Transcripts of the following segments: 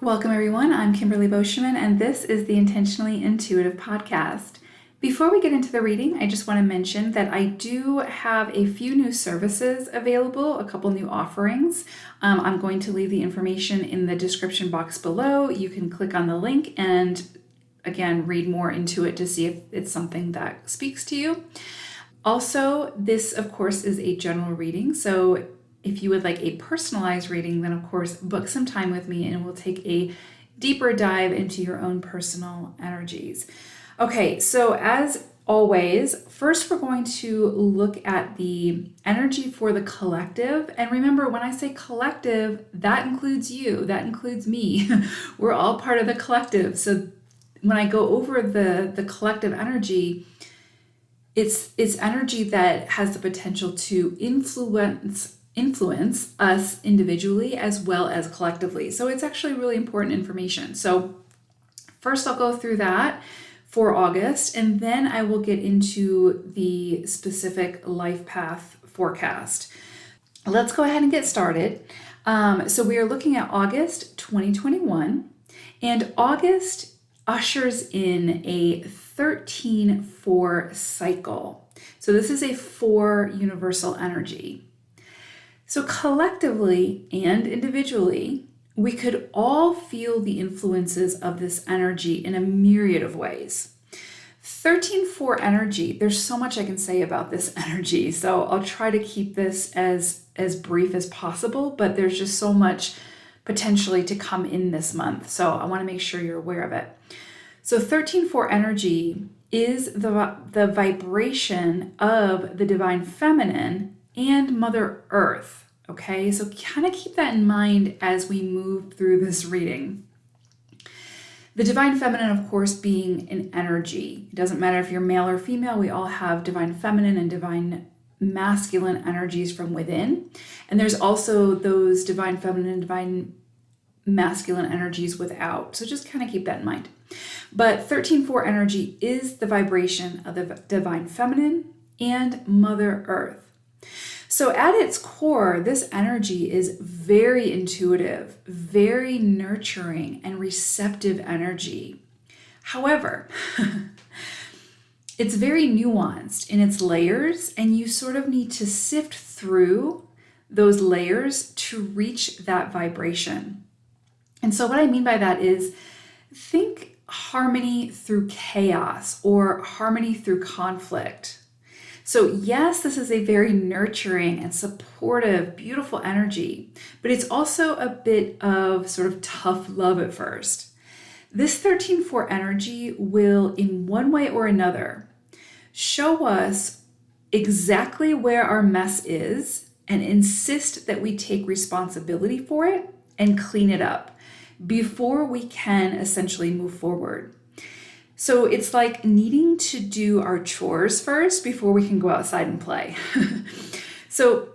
Welcome, everyone. I'm Kimberly Boschman, and this is the Intentionally Intuitive podcast. Before we get into the reading, I just want to mention that I do have a few new services available, a couple new offerings. I'm going to leave the information in the description box below. You can click on the link and, again, read more into it to see if it's something that speaks to you. Also, this, of course, is a general reading, so if you would like a personalized reading, then of course book some time with me and we'll take a deeper dive into your own personal energies. Okay, so as always, first we're going to look at the energy for the collective. And remember, when I say collective, that includes you, that includes me. We're all part of the collective. So when I go over the collective energy, it's energy that has the potential to influence us individually as well as collectively. So it's actually really important information. So first I'll go through that for August, and then I will get into the specific life path forecast. Let's go ahead and get started. So we are looking at August 2021, and August ushers in a 13-4 cycle. So this is a 4 universal energy. So collectively and individually, we could all feel the influences of this energy in a myriad of ways. 13-4 energy, there's so much I can say about this energy, so I'll try to keep this as brief as possible, but there's just so much potentially to come in this month, so I want to make sure you're aware of it. So 13-4 energy is the vibration of the divine feminine and Mother Earth. Okay, so kind of keep that in mind as we move through this reading. The divine feminine, of course, being an energy. It doesn't matter if you're male or female, we all have divine feminine and divine masculine energies from within. And there's also those divine feminine and divine masculine energies without. So just kind of keep that in mind. But 13-4 energy is the vibration of the divine feminine and Mother Earth. So at its core, this energy is very intuitive, very nurturing, and receptive energy. However, it's very nuanced in its layers, and you sort of need to sift through those layers to reach that vibration. And so what I mean by that is, think harmony through chaos or harmony through conflict. So yes, this is a very nurturing and supportive, beautiful energy, but it's also a bit of sort of tough love at first. This 13-4 energy will, in one way or another, show us exactly where our mess is and insist that we take responsibility for it and clean it up before we can essentially move forward. So it's like needing to do our chores first before we can go outside and play. So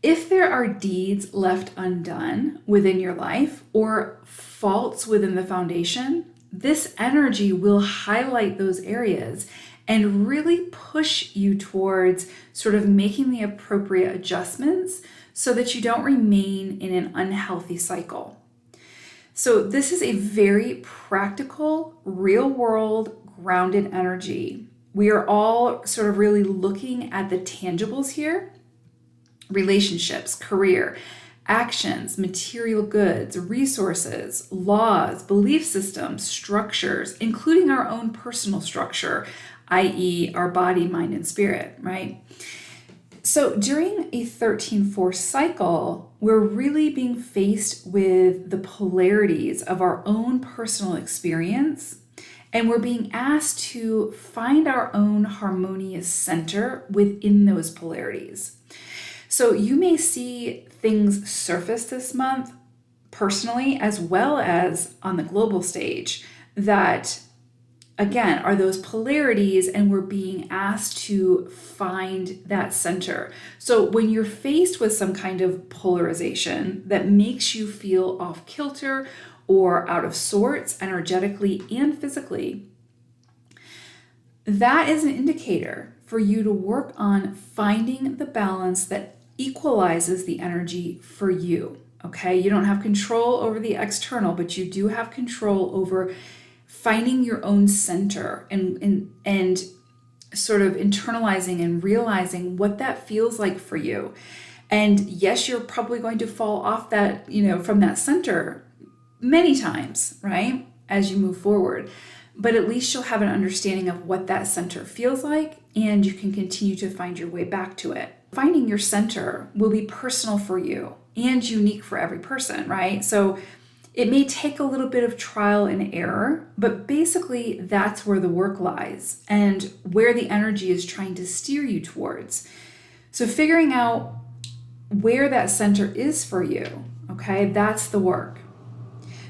if there are deeds left undone within your life or faults within the foundation, this energy will highlight those areas and really push you towards sort of making the appropriate adjustments so that you don't remain in an unhealthy cycle. So this is a very practical, real-world, grounded energy. We are all sort of really looking at the tangibles here: relationships, career, actions, material goods, resources, laws, belief systems, structures, including our own personal structure, i.e. our body, mind, and spirit, right? So during a 13-4 cycle, we're really being faced with the polarities of our own personal experience, and we're being asked to find our own harmonious center within those polarities. So you may see things surface this month personally as well as on the global stage that, again, are those polarities, and we're being asked to find that center. So when you're faced with some kind of polarization that makes you feel off kilter or out of sorts energetically and physically, that is an indicator for you to work on finding the balance that equalizes the energy for you. Okay, you don't have control over the external, but you do have control over finding your own center and sort of internalizing and realizing what that feels like for you. And yes, you're probably going to fall off that, from that center many times, right? As you move forward. But at least you'll have an understanding of what that center feels like, and you can continue to find your way back to it. Finding your center will be personal for you and unique for every person, right? So it may take a little bit of trial and error, but basically that's where the work lies and where the energy is trying to steer you towards. So figuring out where that center is for you, okay, that's the work.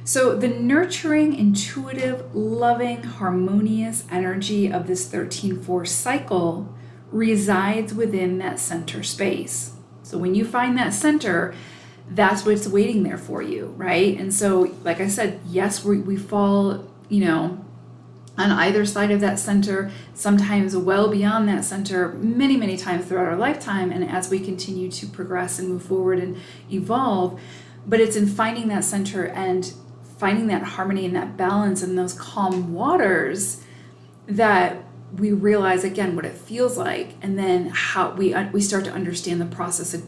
So the nurturing, intuitive, loving, harmonious energy of this 13-4 cycle resides within that center space. So when you find that center, that's what's waiting there for you, right? And so, like I said, yes, we fall, on either side of that center, sometimes well beyond that center, many, many times throughout our lifetime, and as we continue to progress and move forward and evolve. But it's in finding that center and finding that harmony and that balance and those calm waters that we realize, again, what it feels like, and then how we start to understand the process of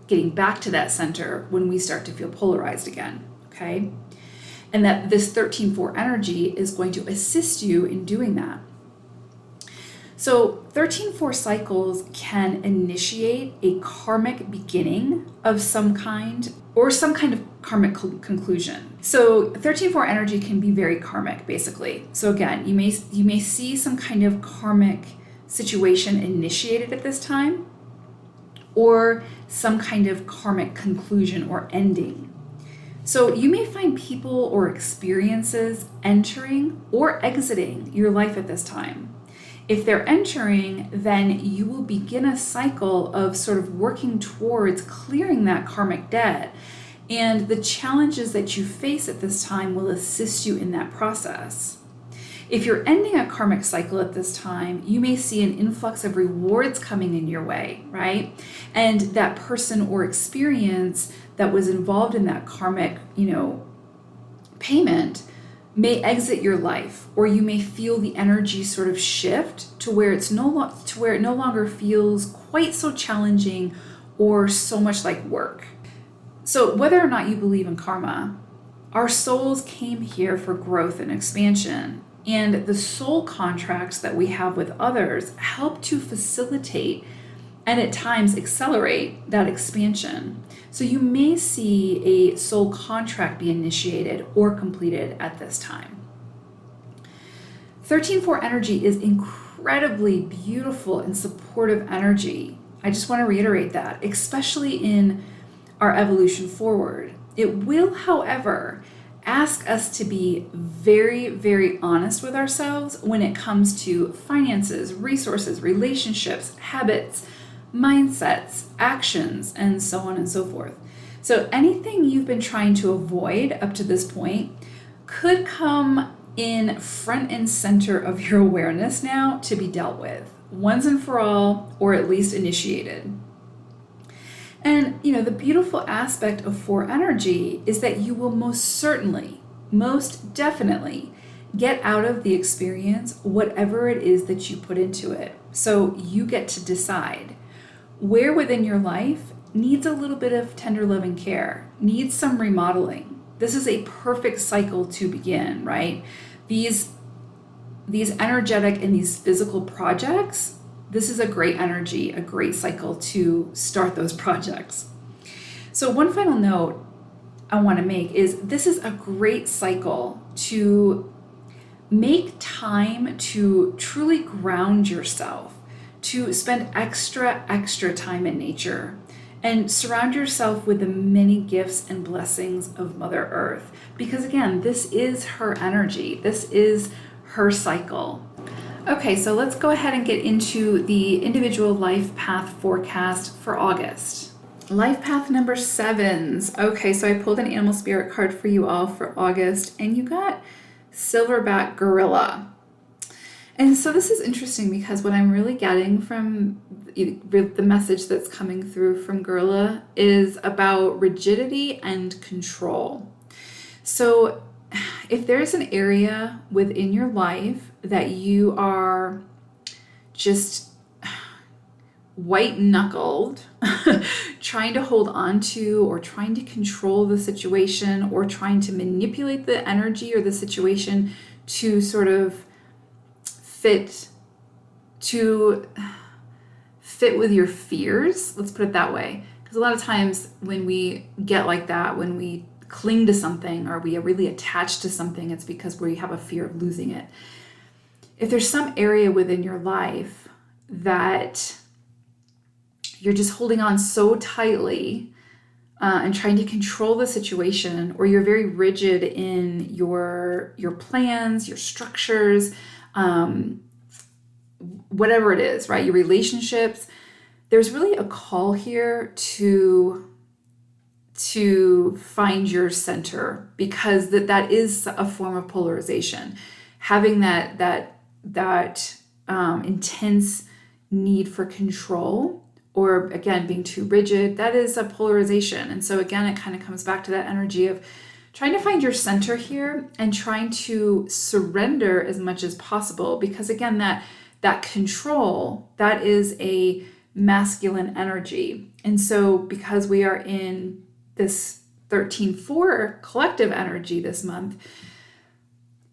getting back to that center when we start to feel polarized again, okay? And that this 13-4 energy is going to assist you in doing that. So 13-4 cycles can initiate a karmic beginning of some kind or some kind of karmic conclusion. So 13-4 energy can be very karmic, basically. So again, you may see some kind of karmic situation initiated at this time, or some kind of karmic conclusion or ending. So you may find people or experiences entering or exiting your life at this time. If they're entering, then you will begin a cycle of sort of working towards clearing that karmic debt. And the challenges that you face at this time will assist you in that process. If you're ending a karmic cycle at this time, you may see an influx of rewards coming in your way, right? And that person or experience that was involved in that karmic, payment may exit your life, or you may feel the energy sort of shift to where it no longer feels quite so challenging or so much like work. So whether or not you believe in karma, our souls came here for growth and expansion. And the soul contracts that we have with others help to facilitate and at times accelerate that expansion. So you may see a soul contract be initiated or completed at this time. 13-4 energy is incredibly beautiful and supportive energy. I just want to reiterate that, especially in our evolution forward. It will, however, ask us to be very, very honest with ourselves when it comes to finances, resources, relationships, habits, mindsets, actions, and so on and so forth. So anything you've been trying to avoid up to this point could come in front and center of your awareness now to be dealt with, once and for all, or at least initiated. And, the beautiful aspect of 4 energy is that you will most certainly, most definitely get out of the experience whatever it is that you put into it. So you get to decide where within your life needs a little bit of tender loving care, needs some remodeling. This is a perfect cycle to begin, right? These energetic and these physical projects, this is a great energy, a great cycle to start those projects. So one final note I want to make is this is a great cycle to make time to truly ground yourself, to spend extra time in nature, and surround yourself with the many gifts and blessings of Mother Earth. Because again, this is her energy. This is her cycle. Okay, so let's go ahead and get into the individual life path forecast for August. Life path number 7s. Okay, so I pulled an animal spirit card for you all for August, and you got silverback gorilla. And so this is interesting because what I'm really getting from the message that's coming through from Gurla is about rigidity and control. So if there's an area within your life that you are just white knuckled, trying to hold on to, or trying to control the situation, or trying to manipulate the energy or the situation to sort of fit with your fears, let's put it that way. Because a lot of times when we get like that, when we cling to something or we are really attached to something, it's because we have a fear of losing it. If there's some area within your life that you're just holding on so tightly and trying to control the situation, or you're very rigid in your plans, your structures, whatever it is, right? Your relationships, there's really a call here to find your center, because that is a form of polarization. Having that intense need for control, or again, being too rigid, that is a polarization. And so again, it kind of comes back to that energy of trying to find your center here and trying to surrender as much as possible. Because again, that control, that is a masculine energy. And so because we are in this 13-4 collective energy this month,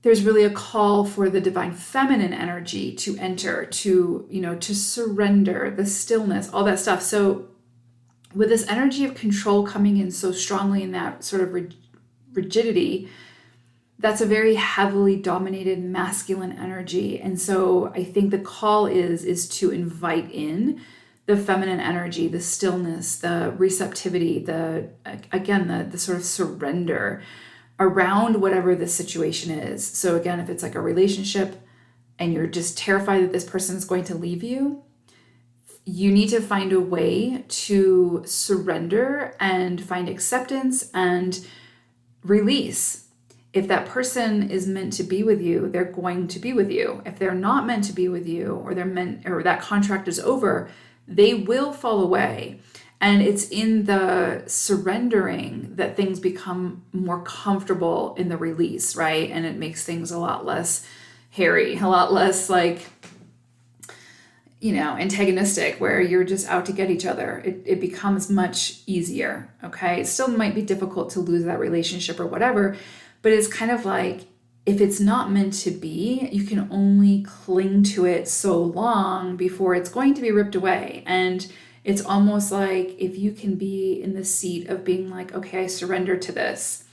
there's really a call for the divine feminine energy to enter, to surrender, the stillness, all that stuff. So with this energy of control coming in so strongly in that sort of rigidity, that's a very heavily dominated masculine energy. And so I think the call is to invite in the feminine energy, the stillness, the receptivity, the sort of surrender around whatever the situation is. So again, if it's like a relationship and you're just terrified that this person is going to leave you, you need to find a way to surrender and find acceptance and release. If that person is meant to be with you, they're going to be with you. If they're not meant to be with you, or that contract is over, they will fall away. And it's in the surrendering that things become more comfortable in the release, right? And it makes things a lot less hairy, a lot less antagonistic, where you're just out to get each other. It becomes much easier, okay? It still might be difficult to lose that relationship or whatever, but it's kind of like, if it's not meant to be, you can only cling to it so long before it's going to be ripped away. And it's almost like if you can be in the seat of being like, okay, I surrender to this,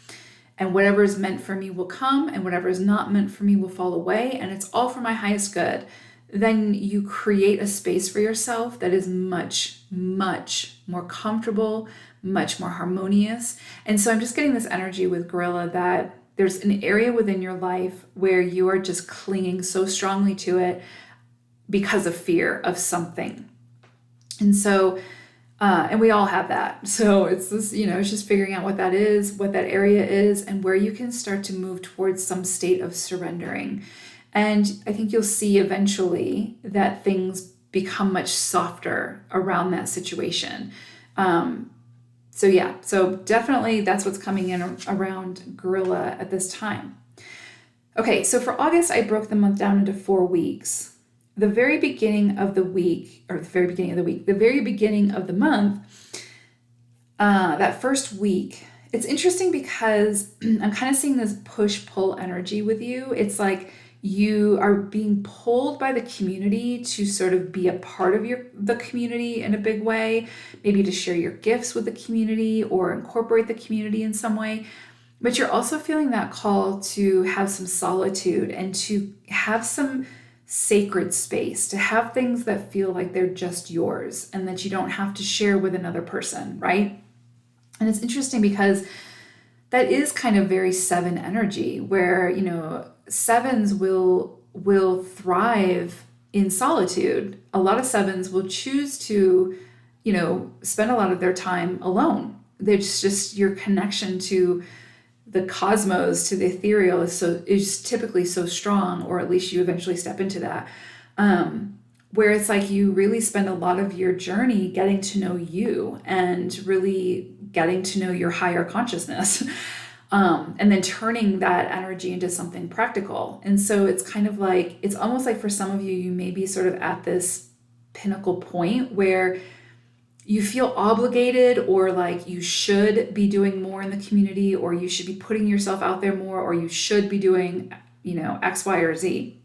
and whatever is meant for me will come, and whatever is not meant for me will fall away, and it's all for my highest good, then you create a space for yourself that is much, much more comfortable, much more harmonious. And so I'm just getting this energy with Gorilla that there's an area within your life where you are just clinging so strongly to it because of fear of something. And so, and we all have that. So it's this, it's just figuring out what that is, what that area is, and where you can start to move towards some state of surrendering. And I think you'll see eventually that things become much softer around that situation. So definitely that's what's coming in around Gorilla at this time. Okay, so for August, I broke the month down into 4 weeks. The very beginning of the month, that first week, it's interesting because I'm kind of seeing this push-pull energy with you. It's like you are being pulled by the community to sort of be a part of the community in a big way, maybe to share your gifts with the community or incorporate the community in some way. But you're also feeling that call to have some solitude and to have some sacred space, to have things that feel like they're just yours and that you don't have to share with another person, right? And it's interesting because that is kind of very 7 energy, where, 7s will thrive in solitude. A lot of 7s will choose to, spend a lot of their time alone. It's just your connection to the cosmos to the ethereal is typically so strong, or at least you eventually step into that, where it's like you really spend a lot of your journey getting to know you and really getting to know your higher consciousness, and then turning that energy into something practical. And so it's kind of like, it's almost like for some of you, you may be sort of at this pinnacle point where you feel obligated, or like you should be doing more in the community, or you should be putting yourself out there more, or you should be doing, X, Y, or Z.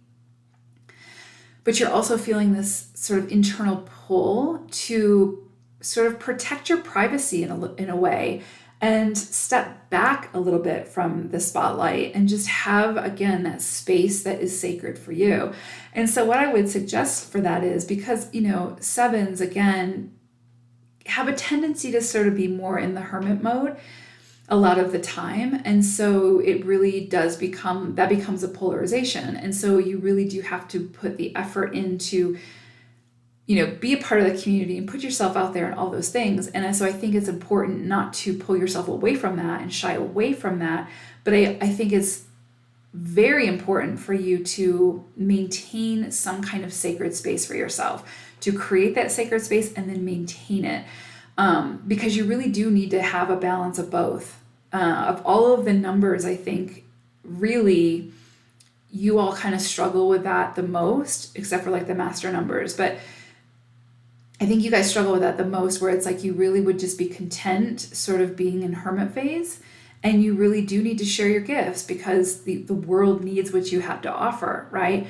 But you're also feeling this sort of internal pull to sort of protect your privacy in a way, and step back a little bit from the spotlight and just have, again, that space that is sacred for you. And so what I would suggest for that is, because, sevens, again, have a tendency to sort of be more in the hermit mode a lot of the time. And so it really becomes a polarization. And so you really do have to put the effort into, be a part of the community and put yourself out there and all those things. And so I think it's important not to pull yourself away from that and shy away from that. But I think it's very important for you to maintain some kind of sacred space for yourself, to create that sacred space and then maintain it. Because you really do need to have a balance of both. Of all of the numbers, I think really you all kind of struggle with that the most, except for like the master numbers. But I think you guys struggle with that the most, where it's like you really would just be content sort of being in hermit phase. And you really do need to share your gifts, because the world needs what you have to offer, right?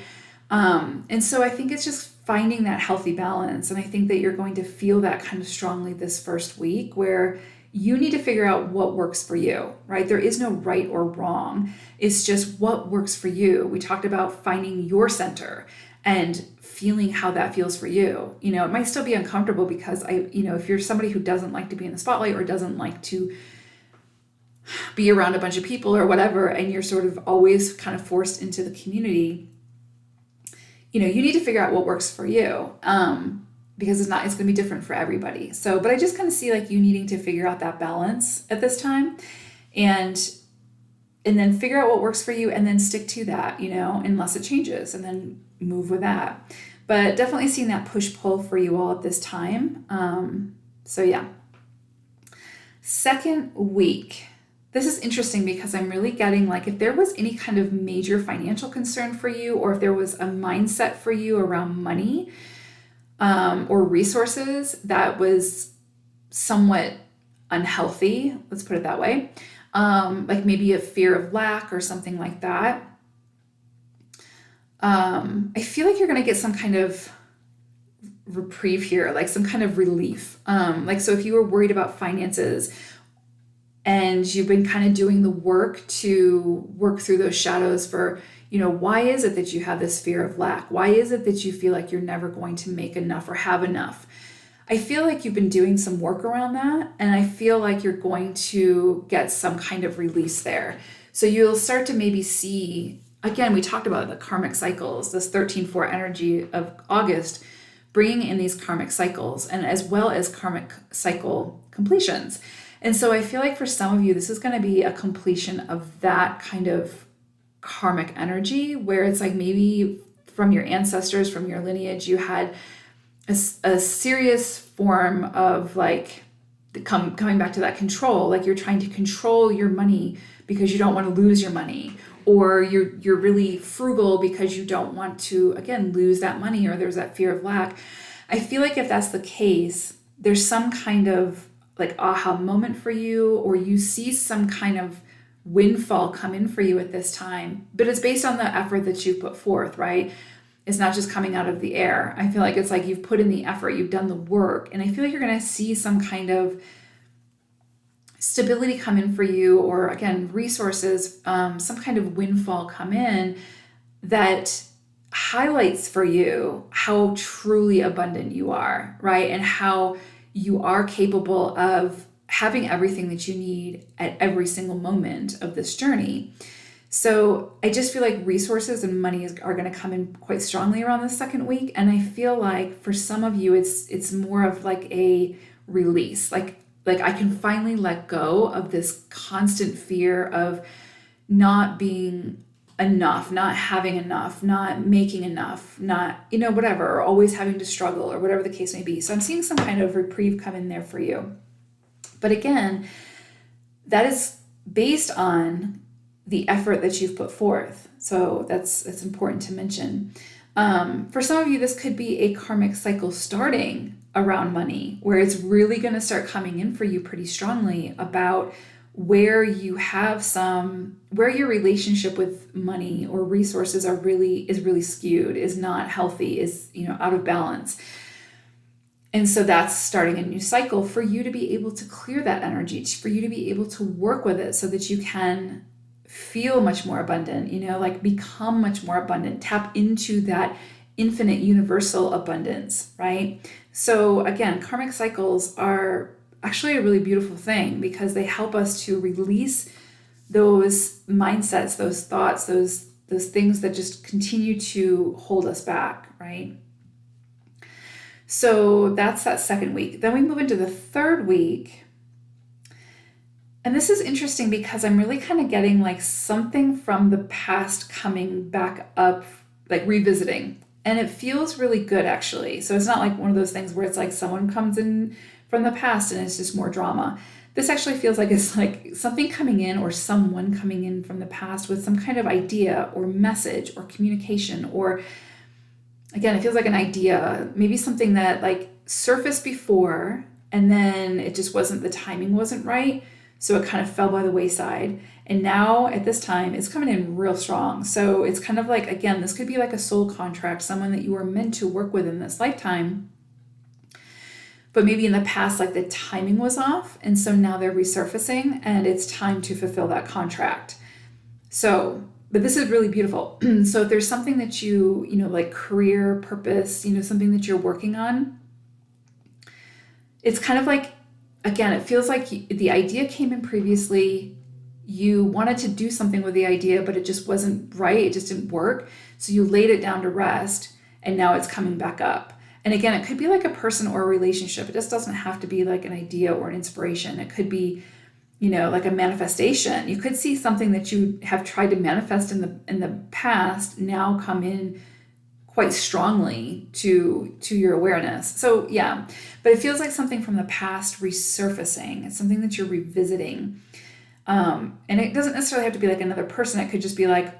And so I think it's just finding that healthy balance. And I think that you're going to feel that kind of strongly this first week, where you need to figure out what works for you, right? There is no right or wrong. It's just what works for you. We talked about finding your center and feeling how that feels for you. It might still be uncomfortable, because if you're somebody who doesn't like to be in the spotlight, or doesn't like to be around a bunch of people or whatever, and you're sort of always kind of forced into the community, you need to figure out what works for you, because it's going to be different for everybody. So, but I just kind of see like you needing to figure out that balance at this time, and then figure out what works for you, and then stick to that, unless it changes, and then move with that. But definitely seeing that push-pull for you all at this time. So yeah. Second week. This is interesting, because I'm really getting like, if there was any kind of major financial concern for you, or if there was a mindset for you around money, or resources that was somewhat unhealthy, let's put it that way, like maybe a fear of lack or something like that, I feel like you're going to get some kind of reprieve here, like some kind of relief. So if you were worried about finances, and you've been kind of doing the work to work through those shadows for, why is it that you have this fear of lack? Why is it that you feel like you're never going to make enough or have enough? I feel like you've been doing some work around that, and I feel like you're going to get some kind of release there. So you'll start to maybe see, again, we talked about the karmic cycles, this 13-4 energy of August, bringing in these karmic cycles, and as well as karmic cycle completions. And so I feel like for some of you, this is going to be a completion of that kind of karmic energy, where it's like maybe from your ancestors, from your lineage, you had a serious form of like coming back to that control, like you're trying to control your money because you don't want to lose your money, or you're really frugal because you don't want to, again, lose that money, or there's that fear of lack. I feel like if that's the case, there's some kind of like aha moment for you, or you see some kind of windfall come in for you at this time, but it's based on the effort that you've put forth, right? It's not just coming out of the air. I feel like it's like you've put in the effort, you've done the work, and I feel like you're going to see some kind of stability come in for you, or again, resources, some kind of windfall come in that highlights for you how truly abundant you are, right? And how you are capable of having everything that you need at every single moment of this journey. So I just feel like resources and money are going to come in quite strongly around the second week. And I feel like for some of you, it's more of like a release, like like I can finally let go of this constant fear of not being enough, not having enough, not making enough, not, whatever, or always having to struggle or whatever the case may be. So I'm seeing some kind of reprieve come in there for you. But again, that is based on the effort that you've put forth. So that's important to mention. For some of you, this could be a karmic cycle starting around money, where it's really going to start coming in for you pretty strongly about where your relationship with money or resources is really skewed, is not healthy, is, out of balance. And so that's starting a new cycle for you to be able to clear that energy, for you to be able to work with it so that you can feel much more abundant, like become much more abundant, tap into that infinite universal abundance, right? So again, karmic cycles are actually a really beautiful thing because they help us to release those mindsets, those thoughts, those things that just continue to hold us back, right? So that's that second week. Then we move into the third week. And this is interesting because I'm really kind of getting like something from the past coming back up, like revisiting. And it feels really good, actually. So it's not like one of those things where it's like someone comes in from the past and it's just more drama. This actually feels like it's like something coming in or someone coming in from the past with some kind of idea or message or communication, or again, it feels like an idea, maybe something that like surfaced before and then it just the timing wasn't right. So it kind of fell by the wayside. And now at this time, it's coming in real strong. So it's kind of like, again, this could be like a soul contract, someone that you were meant to work with in this lifetime. But maybe in the past, like the timing was off. And so now they're resurfacing and it's time to fulfill that contract. So, but this is really beautiful. So if there's something that you like career purpose, something that you're working on, it's kind of like, again, it feels like the idea came in previously. You wanted to do something with the idea, but it just wasn't right. It just didn't work. So you laid it down to rest and now it's coming back up. And again, it could be like a person or a relationship. It just doesn't have to be like an idea or an inspiration. It could be, like a manifestation. You could see something that you have tried to manifest in the past now come in quite strongly to your awareness. So yeah, but it feels like something from the past resurfacing. It's something that you're revisiting. And it doesn't necessarily have to be like another person. It could just be like,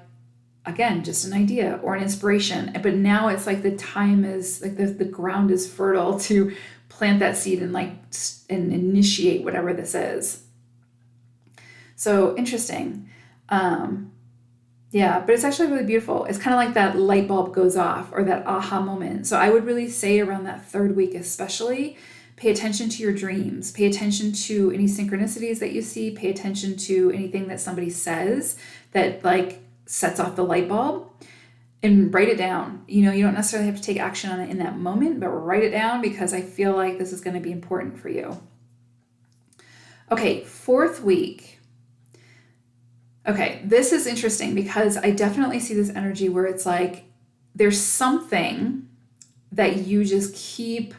again, just an idea or an inspiration. But now it's like the time is like the ground is fertile to plant that seed and and initiate whatever this is. So interesting. Yeah, but it's actually really beautiful. It's kind of like that light bulb goes off or that aha moment. So I would really say around that third week especially, pay attention to your dreams. Pay attention to any synchronicities that you see. Pay attention to anything that somebody says that like sets off the light bulb, and write it down. You don't necessarily have to take action on it in that moment, but write it down because I feel like this is going to be important for you. Okay, fourth week. Okay, this is interesting because I definitely see this energy where it's like there's something that you just keep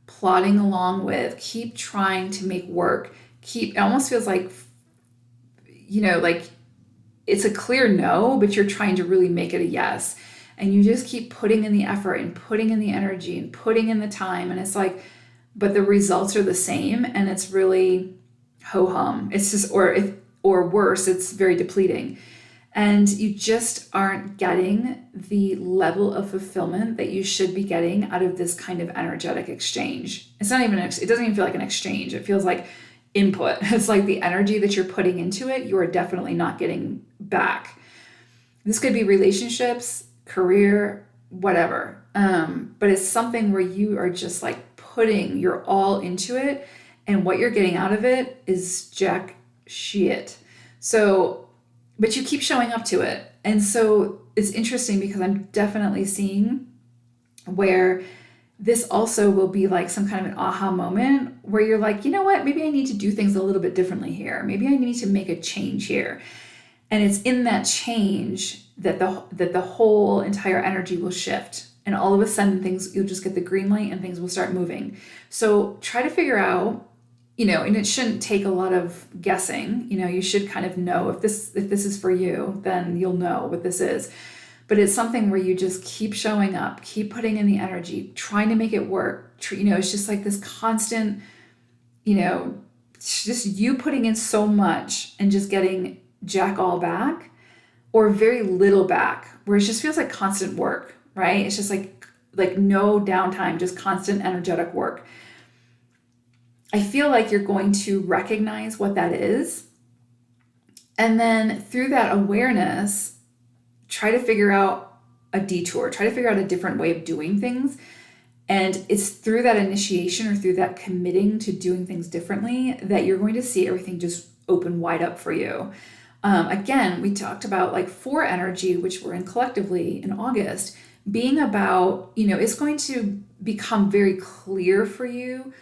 plodding along with, keep trying to make work, it almost feels like, like it's a clear no, but you're trying to really make it a yes. And you just keep putting in the effort and putting in the energy and putting in the time. And it's like, but the results are the same. And it's really ho-hum. It's just, or worse, it's very depleting. And you just aren't getting the level of fulfillment that you should be getting out of this kind of energetic exchange. It doesn't even feel like an exchange. It feels like input. It's like the energy that you're putting into it, you are definitely not getting back. This could be relationships, career, whatever. But it's something where you are just like putting your all into it, and what you're getting out of it is jack shit. So, but you keep showing up to it. And so it's interesting because I'm definitely seeing where this also will be like some kind of an aha moment where you're like, you know what, maybe I need to do things a little bit differently here. Maybe I need to make a change here. And it's in that change that the whole entire energy will shift. And all of a sudden you'll just get the green light and things will start moving. So try to figure out and it shouldn't take a lot of guessing. You should kind of know if this is for you, then you'll know what this is. But it's something where you just keep showing up, keep putting in the energy, trying to make it work. It's just like this constant, just you putting in so much and just getting jack all back or very little back, where it just feels like constant work, right? It's just like no downtime, just constant energetic work. I feel like you're going to recognize what that is. And then through that awareness, try to figure out a detour, try to figure out a different way of doing things. And it's through that initiation or through that committing to doing things differently that you're going to see everything just open wide up for you. Again, we talked about like 4 energy, which we're in collectively in August, being about, it's going to become very clear for you,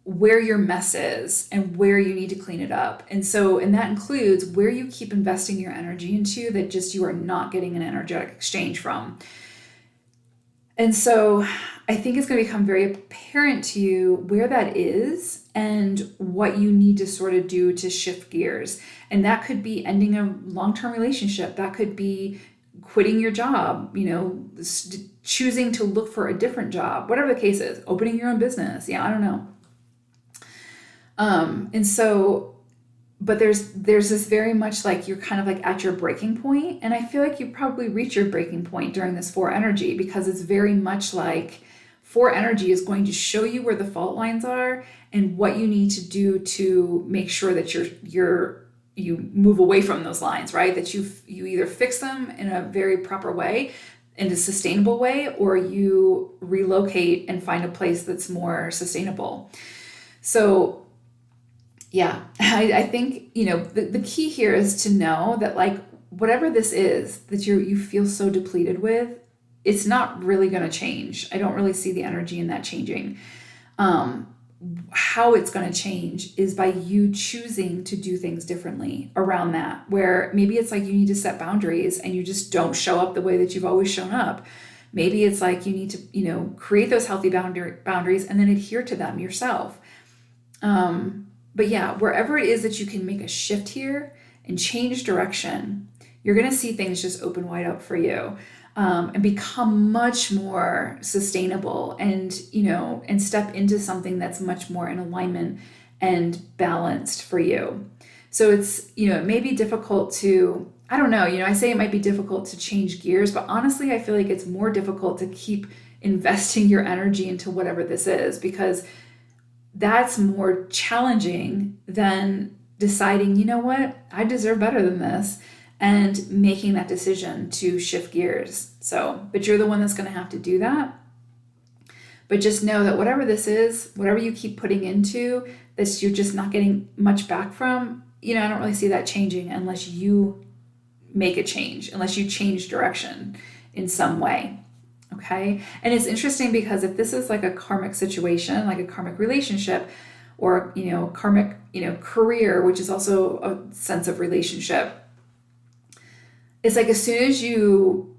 where your mess is and where you need to clean it up. And that includes where you keep investing your energy into that just you are not getting an energetic exchange from. And so I think it's going to become very apparent to you where that is and what you need to sort of do to shift gears. And that could be ending a long-term relationship. That could be quitting your job, choosing to look for a different job, whatever the case is, opening your own business. Yeah, I don't know. But there's this very much like you're kind of like at your breaking point. And I feel like you probably reach your breaking point during this 4 energy, because it's very much like 4 energy is going to show you where the fault lines are and what you need to do to make sure that you move away from those lines, right? That you either fix them in a very proper way, in a sustainable way, or you relocate and find a place that's more sustainable. So yeah, I think, the key here is to know that like whatever this is that you feel so depleted with, it's not really going to change. I don't really see the energy in that changing. How it's going to change is by you choosing to do things differently around that, where maybe it's like you need to set boundaries and you just don't show up the way that you've always shown up. Maybe it's like you need to, create those healthy boundaries and then adhere to them yourself. But yeah, wherever it is that you can make a shift here and change direction, you're going to see things just open wide up for you, and become much more sustainable and step into something that's much more in alignment and balanced for you. So it's, it may be difficult to, I don't know, I say it might be difficult to change gears, but honestly, I feel like it's more difficult to keep investing your energy into whatever this is, because that's more challenging than deciding, you know what, I deserve better than this, and making that decision to shift gears. But you're the one that's going to have to do that. But just know that whatever this is, whatever you keep putting into, that you're just not getting much back from, I don't really see that changing unless you make a change, unless you change direction in some way. Okay. And it's interesting because if this is like a karmic situation, like a karmic relationship, or, karmic, career, which is also a sense of relationship, it's like as soon as you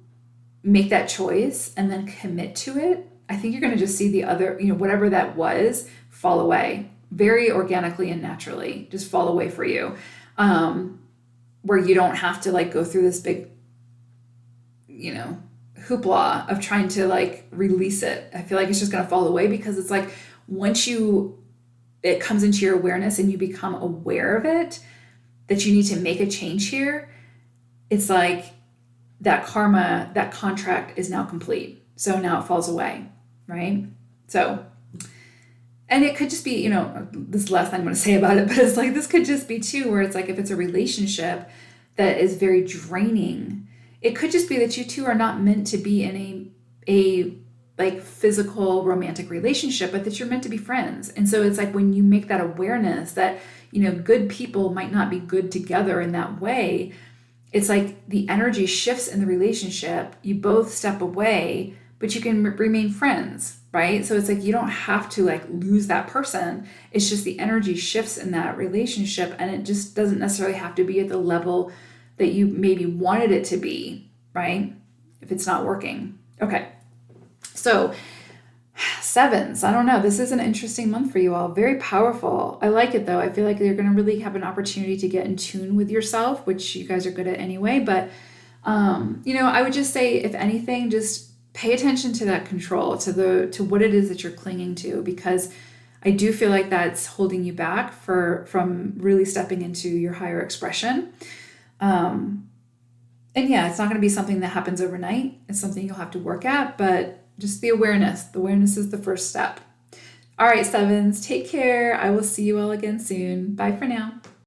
make that choice and then commit to it, I think you're going to just see the other, whatever that was, fall away very organically and naturally, just fall away for you, where you don't have to like go through this big, hoopla of trying to like release it. I feel like it's just going to fall away, because it's like once it comes into your awareness and you become aware of it, that you need to make a change here, it's like that karma, that contract is now complete. So now it falls away, right? So, and it could just be, this is the last thing I'm going to say about it, but it's like, this could just be too, where it's like, if it's a relationship that is very draining, it could just be that you two are not meant to be in a like physical romantic relationship, but that you're meant to be friends. And so it's like when you make that awareness that, good people might not be good together in that way, it's like the energy shifts in the relationship. You both step away, but you can remain friends, right? So it's like you don't have to like lose that person. It's just the energy shifts in that relationship, and it just doesn't necessarily have to be at the level that you maybe wanted it to be, right? If it's not working. Okay. So Sevens, I don't know. This is an interesting month for you all. Very powerful. I like it though. I feel like you're going to really have an opportunity to get in tune with yourself, which you guys are good at anyway. But, I would just say, if anything, just pay attention to that control, to what it is that you're clinging to, because I do feel like that's holding you back from really stepping into your higher expression. And yeah, it's not going to be something that happens overnight. It's something you'll have to work at, but just the awareness. The awareness is the first step. All right, sevens, take care. I will see you all again soon. Bye for now.